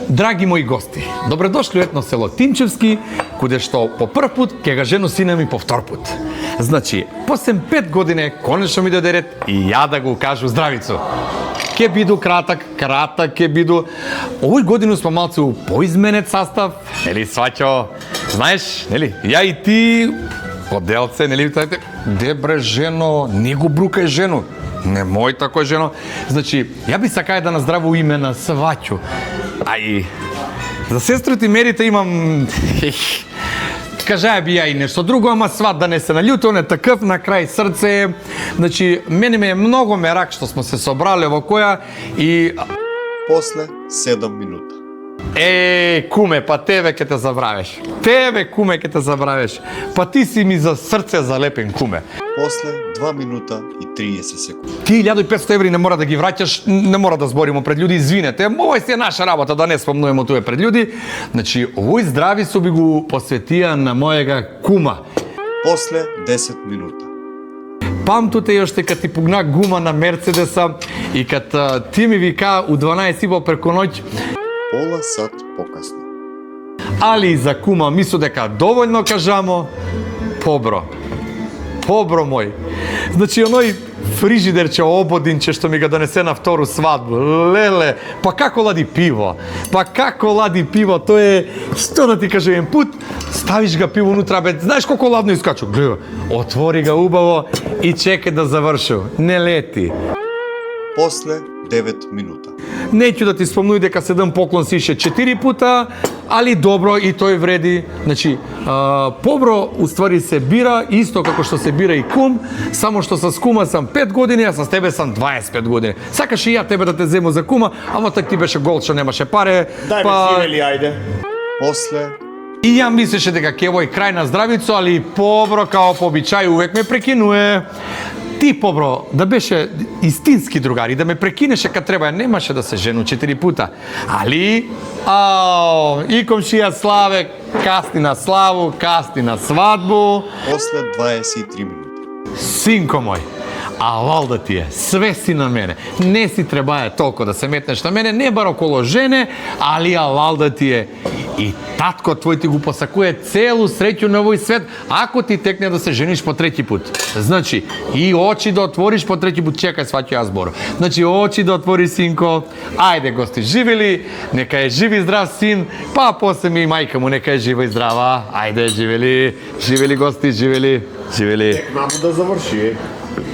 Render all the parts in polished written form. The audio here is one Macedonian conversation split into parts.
Драги мои гости, добредошли у етно село Тимчевски, куде што по прв пат ќе га жену сина ми по втор пат. Значи, после 5 години конечно ми дојде ред и ја да го кажу здравицу. Ке биду кратак ке биду. Овој годину сме малце у поизменет састав, нели сваќо, знаеш, нели, ја и ти поделце, нели, де бре жено, не го брукај жено. Не мој тако жено. Значи, ја би сакаја да наздраво име на сваќу. А и за сестрите мерите имам кажаја би ја и нешто друго, ама сват да не се налјути, он е такъв на крај срце. Значи, мене ме е многу мерак што сме се собрале во која и после 7 минута. Куме, па тебе ке те забравиш. Куме, ке те забравиш. Па ти си ми за срце залепен, куме. После 2 минута и 30 секунди. Ти 1500 еври не мора да ги враќаш, не мора да зборимо пред луѓе, извинете. Ова е наша работа, да не спомнуваме туе пред луѓе. Значи, овој здрави со би го посветија на мојега кума. После 10 минута. Памтуте јоште кад ти пугна гума на Мерцедеса и кад ти ми вика у 12:30 преку ноќ, пола сат покасно. али за кума мислу дека доволно кажамо, побро мој. Значи, оној фрижидерче ободинче што ми ga донесе на втору свадбу. Леле, па како лади пиво? Тоа е, што да ти кажем, пут, ставиш ga пиво унутра, бе, знаеш колко ладно искачу? Гледа, отвори ga убаво и чекај да завршу. Не лети. После 9 минута. Неќу да ти спомнуј дека седам поклон си ише 4 пута, али добро и тој вреди. Значи, побро уствари се бира, исто како што се бира и кум, само што с кума сам 5 години, а с тебе сам 25 години. Сакаш и ја тебе да те зему за кума, ама так ти беше гол што немаше паре. Дај ме сине ли, ајде. После И ја мислеше дека ќе вој крај на здравицу, али побро као по обичај увек ме прекинуе. Ти, побро, да беше истински другари, да ме прекинеше кад треба, немаше да се жену 4 пута. Али, и комшија Славе, касни на славу, касни на свадбу. после 23 минути. Синко мој, алал да ти е, све си на мене. Не си требае толку да се метнеш на мене, не бар около жене, али алал да ти е. И татко твој ти го посакуе целу среќу на овој свет, ако ти текне да се жениш по 3 пут. Значи, и очи да отвориш по 3 пут, чекај, сваќу ја збор. Значи, очи да отвори, синко, ајде гости, живели, нека е жив и здрав син, па после ми и мајка му, нека е жива и здрава. Ајде, живели гости, живели. Мамо да заврши.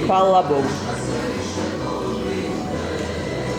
Фала Богу.